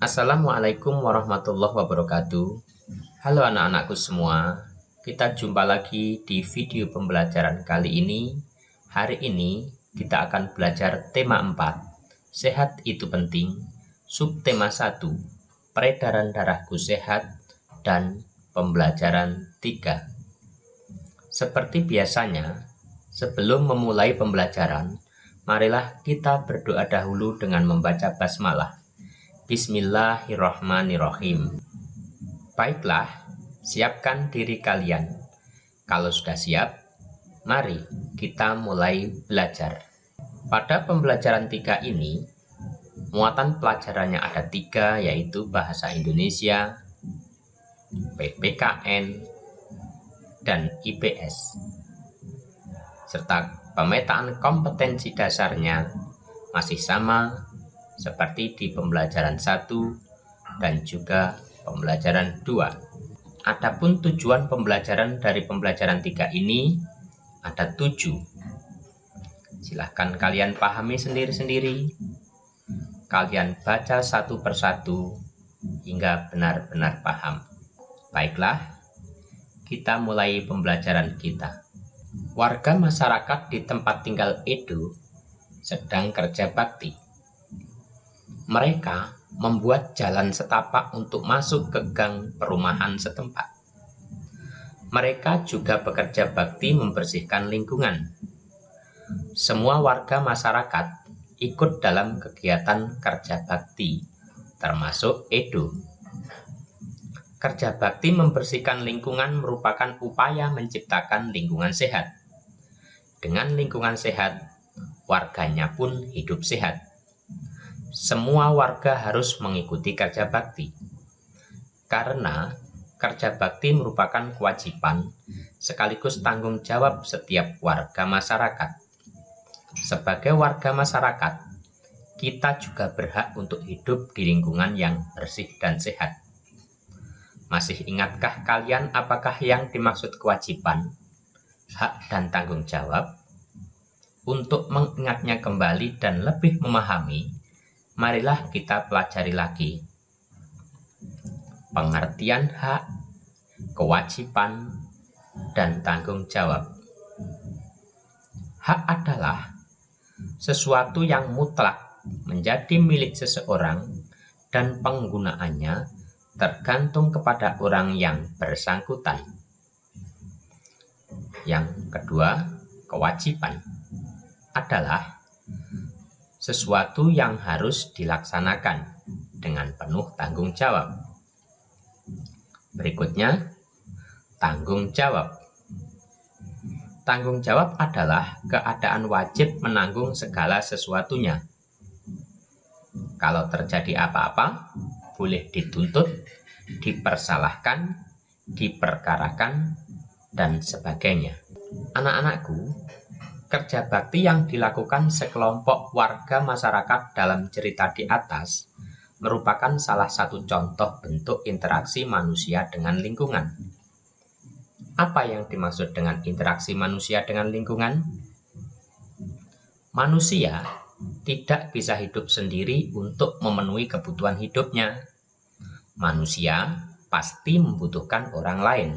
Assalamualaikum warahmatullahi wabarakatuh. Halo anak-anakku semua. Kita jumpa lagi di video pembelajaran kali ini. Hari ini kita akan belajar tema 4. Sehat itu penting. Subtema 1. Peredaran darahku sehat. Dan pembelajaran 3. Seperti biasanya, sebelum memulai pembelajaran, marilah kita berdoa dahulu dengan membaca basmalah. Bismillahirrahmanirrahim. Baiklah, siapkan diri kalian. Kalau sudah siap, mari kita mulai belajar. Pada pembelajaran 3 ini, muatan pelajarannya ada 3, yaitu Bahasa Indonesia, PPKN, dan IPS. Serta pemetaan kompetensi dasarnya masih sama seperti di pembelajaran 1 dan juga pembelajaran 2. Adapun tujuan pembelajaran dari pembelajaran 3 ini ada 7. Silahkan kalian pahami sendiri-sendiri. Kalian baca satu persatu hingga benar-benar paham. Baiklah, kita mulai pembelajaran kita. Warga masyarakat di tempat tinggal Edo sedang kerja bakti. Mereka membuat jalan setapak untuk masuk ke gang perumahan setempat. Mereka juga bekerja bakti membersihkan lingkungan. Semua warga masyarakat ikut dalam kegiatan kerja bakti, termasuk Edo. Kerja bakti membersihkan lingkungan merupakan upaya menciptakan lingkungan sehat. Dengan lingkungan sehat, warganya pun hidup sehat. Semua warga harus mengikuti kerja bakti, karena kerja bakti merupakan kewajiban sekaligus tanggung jawab setiap warga masyarakat. Sebagai warga masyarakat, kita juga berhak untuk hidup di lingkungan yang bersih dan sehat. Masih ingatkah kalian apakah yang dimaksud kewajiban, hak, dan tanggung jawab? Untuk mengingatnya kembali dan lebih memahami, marilah kita pelajari lagi pengertian hak, kewajiban, dan tanggung jawab. Hak adalah sesuatu yang mutlak menjadi milik seseorang dan penggunaannya tergantung kepada orang yang bersangkutan. Yang kedua, kewajiban adalah sesuatu yang harus dilaksanakan dengan penuh tanggung jawab. Berikutnya, tanggung jawab. Tanggung jawab adalah keadaan wajib menanggung segala sesuatunya. Kalau terjadi apa-apa, boleh dituntut, dipersalahkan, diperkarakan, dan sebagainya. Anak-anakku, kerja bakti yang dilakukan sekelompok warga masyarakat dalam cerita di atas merupakan salah satu contoh bentuk interaksi manusia dengan lingkungan. Apa yang dimaksud dengan interaksi manusia dengan lingkungan? Manusia tidak bisa hidup sendiri untuk memenuhi kebutuhan hidupnya. Manusia pasti membutuhkan orang lain.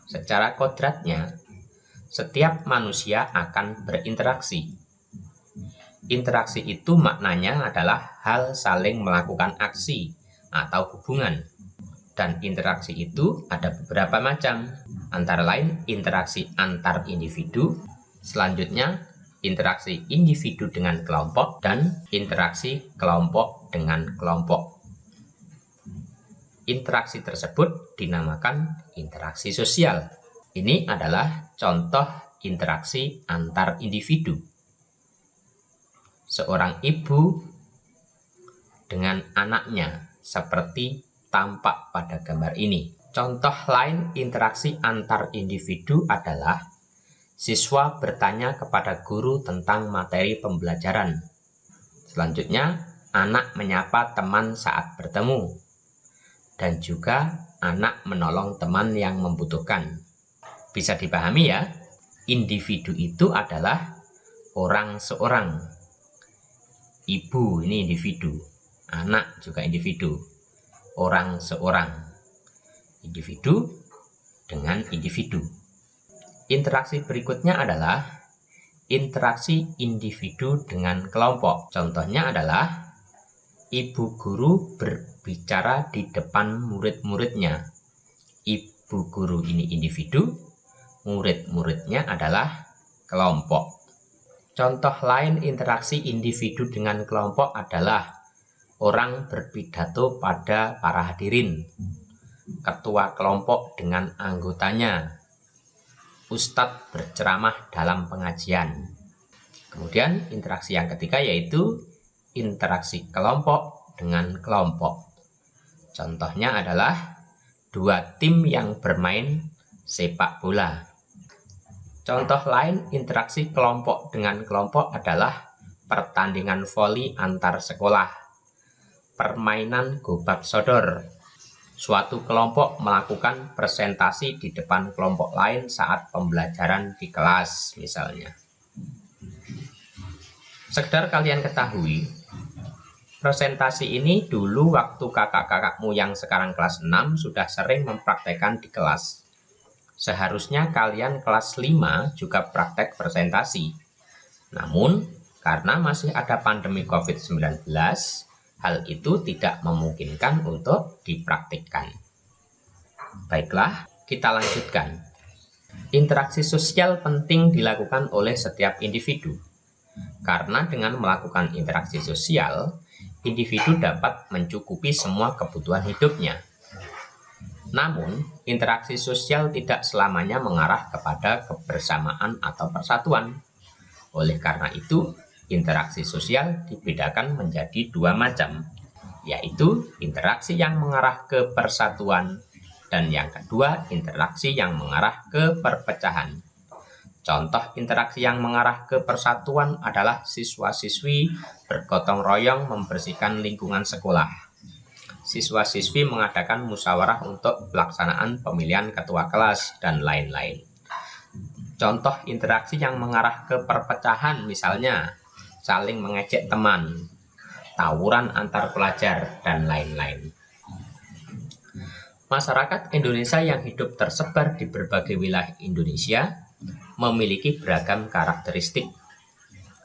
Secara kodratnya, setiap manusia akan berinteraksi. Interaksi itu maknanya adalah hal saling melakukan aksi atau hubungan. Dan interaksi itu ada beberapa macam, antara lain interaksi antar individu, selanjutnya interaksi individu dengan kelompok, dan interaksi kelompok dengan kelompok. Interaksi tersebut dinamakan interaksi sosial. Ini adalah contoh interaksi antar individu. Seorang ibu dengan anaknya seperti tampak pada gambar ini. Contoh lain interaksi antar individu adalah siswa bertanya kepada guru tentang materi pembelajaran. Selanjutnya, anak menyapa teman saat bertemu. Dan juga anak menolong teman yang membutuhkan. Bisa dipahami ya? Individu itu adalah orang seorang. Ibu ini individu. Anak juga individu. Orang seorang. Individu dengan individu. Interaksi berikutnya adalah interaksi individu dengan kelompok. Contohnya adalah ibu guru berbicara di depan murid-muridnya. Ibu guru ini individu, murid-muridnya adalah kelompok. Contoh lain interaksi individu dengan kelompok adalah orang berpidato pada para hadirin, ketua kelompok dengan anggotanya, ustadz berceramah dalam pengajian. Kemudian interaksi yang ketiga yaitu interaksi kelompok dengan kelompok. Contohnya adalah dua tim yang bermain sepak bola. Contoh lain interaksi kelompok dengan kelompok adalah pertandingan voli antar sekolah, permainan gobak sodor. Suatu kelompok melakukan presentasi di depan kelompok lain saat pembelajaran di kelas misalnya. Sekedar kalian ketahui, presentasi ini dulu waktu kakak-kakakmu yang sekarang kelas 6 sudah sering mempraktekkan di kelas. Seharusnya kalian kelas 5 juga praktek presentasi. Namun, karena masih ada pandemi COVID-19, hal itu tidak memungkinkan untuk dipraktikkan. Baiklah, kita lanjutkan. Interaksi sosial penting dilakukan oleh setiap individu. Karena dengan melakukan interaksi sosial, individu dapat mencukupi semua kebutuhan hidupnya. Namun, interaksi sosial tidak selamanya mengarah kepada kebersamaan atau persatuan. Oleh karena itu, interaksi sosial dibedakan menjadi dua macam, yaitu interaksi yang mengarah ke persatuan dan yang kedua interaksi yang mengarah ke perpecahan. Contoh interaksi yang mengarah ke persatuan adalah siswa-siswi bergotong royong membersihkan lingkungan sekolah. Siswa-siswi mengadakan musyawarah untuk pelaksanaan pemilihan ketua kelas, dan lain-lain. Contoh interaksi yang mengarah ke perpecahan misalnya saling mengejek teman, tawuran antar pelajar, dan lain-lain. Masyarakat Indonesia yang hidup tersebar di berbagai wilayah Indonesia memiliki beragam karakteristik.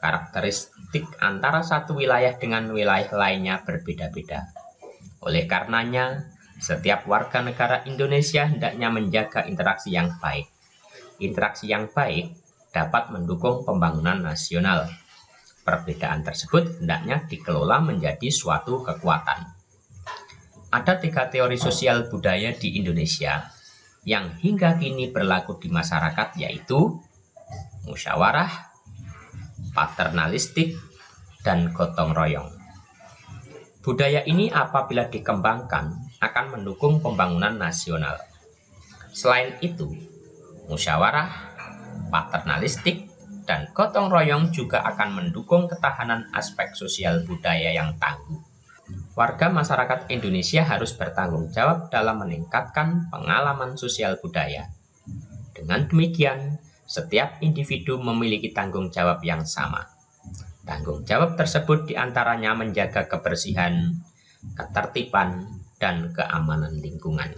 Karakteristik antara satu wilayah dengan wilayah lainnya berbeda-beda. Oleh karenanya, setiap warga negara Indonesia hendaknya menjaga interaksi yang baik. Interaksi yang baik dapat mendukung pembangunan nasional. Perbedaan tersebut hendaknya dikelola menjadi suatu kekuatan. Ada 3 teori sosial budaya di Indonesia yang hingga kini berlaku di masyarakat, yaitu musyawarah, paternalistik, dan gotong royong. Budaya ini apabila dikembangkan akan mendukung pembangunan nasional. Selain itu, musyawarah, paternalistik, dan gotong royong juga akan mendukung ketahanan aspek sosial budaya yang tangguh. Warga masyarakat Indonesia harus bertanggung jawab dalam meningkatkan pengalaman sosial budaya. Dengan demikian, setiap individu memiliki tanggung jawab yang sama. Tanggung jawab tersebut diantaranya menjaga kebersihan, ketertiban, dan keamanan lingkungan.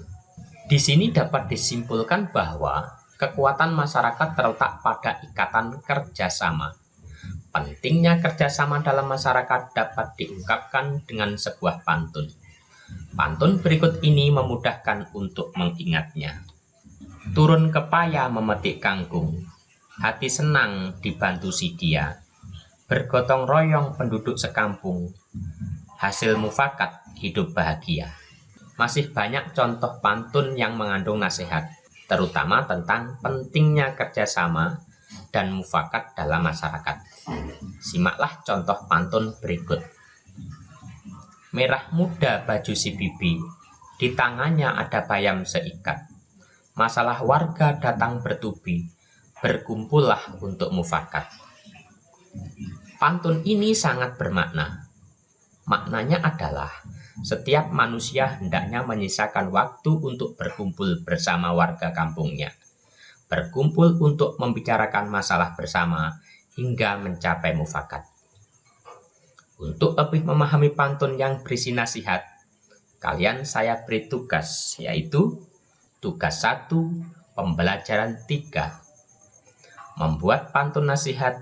Di sini dapat disimpulkan bahwa kekuatan masyarakat terletak pada ikatan kerjasama. Pentingnya kerjasama dalam masyarakat dapat diungkapkan dengan sebuah pantun. Pantun berikut ini memudahkan untuk mengingatnya. Turun ke paya memetik kangkung, hati senang dibantu si dia. Bergotong royong penduduk sekampung, hasil mufakat hidup bahagia. Masih banyak contoh pantun yang mengandung nasihat, terutama tentang pentingnya kerjasama dan mufakat dalam masyarakat. Simaklah contoh pantun berikut. Merah muda baju si bibi, di tangannya ada bayam seikat. Masalah warga datang bertubi, berkumpullah untuk mufakat. Pantun ini sangat bermakna. Maknanya adalah setiap manusia hendaknya menyisakan waktu untuk berkumpul bersama warga kampungnya. Berkumpul untuk membicarakan masalah bersama hingga mencapai mufakat. Untuk lebih memahami pantun yang berisi nasihat, kalian saya beri tugas, yaitu tugas 1, pembelajaran 3. Membuat pantun nasihat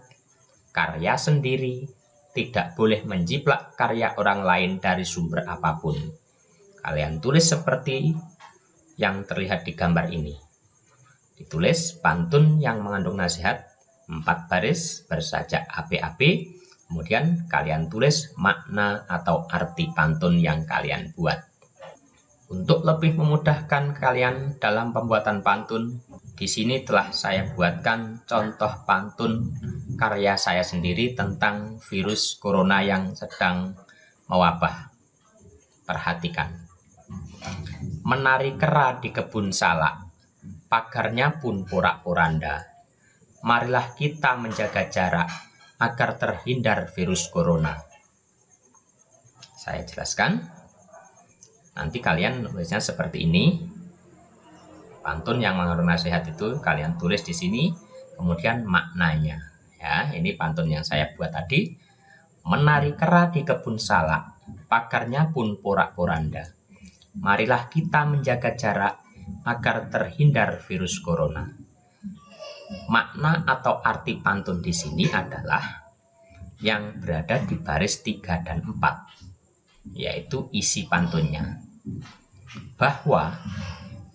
karya sendiri, tidak boleh menjiplak karya orang lain dari sumber apapun. Kalian tulis seperti yang terlihat di gambar ini. Ditulis pantun yang mengandung nasihat 4 baris bersajak AP-AP. Kemudian kalian tulis makna atau arti pantun yang kalian buat. Untuk lebih memudahkan kalian dalam pembuatan pantun, di sini telah saya buatkan contoh pantun karya saya sendiri tentang virus corona yang sedang mewabah. Perhatikan. Menari kera di kebun salak, pagarnya pun porak-poranda. Marilah kita menjaga jarak agar terhindar virus corona. Saya jelaskan. Nanti kalian nulisnya seperti ini. Pantun yang mengandung nasihat itu kalian tulis di sini, kemudian maknanya. Ya, ini pantun yang saya buat tadi. Menari kera di kebun salak, pagarnya pun porak-poranda. Marilah kita menjaga jarak agar terhindar virus corona. Makna atau arti pantun di sini adalah yang berada di baris 3 dan 4, yaitu isi pantunnya. Bahwa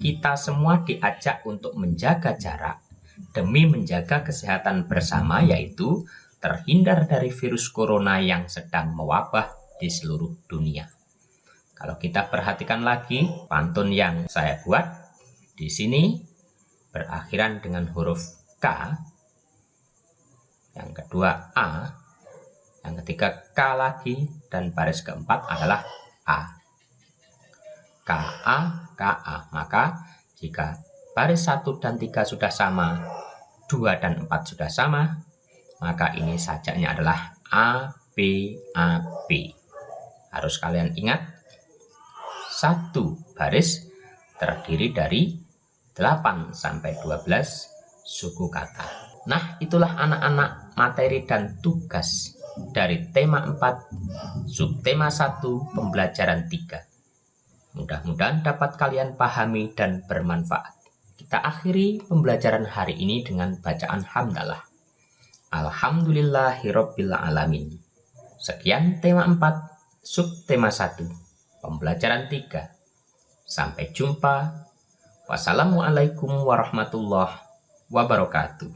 kita semua diajak untuk menjaga jarak demi menjaga kesehatan bersama, yaitu terhindar dari virus corona yang sedang mewabah di seluruh dunia. Kalau kita perhatikan lagi pantun yang saya buat di sini berakhiran dengan huruf K, yang kedua A, yang ketiga K lagi, dan baris keempat adalah A. KA, KA. Maka jika baris 1 dan 3 sudah sama, 2 dan 4 sudah sama, maka ini sajaknya adalah A, B, A, B. Harus kalian ingat, 1 baris terdiri dari 8 sampai 12 suku kata. Nah, itulah anak-anak materi dan tugas dari tema 4, subtema 1, pembelajaran 3. Mudah-mudahan dapat kalian pahami dan bermanfaat. Kita akhiri pembelajaran hari ini dengan bacaan hamdalah. Alhamdulillahirabbil alamin. Sekian tema 4, subtema 1, pembelajaran 3. Sampai jumpa. Wassalamualaikum warahmatullahi wabarakatuh.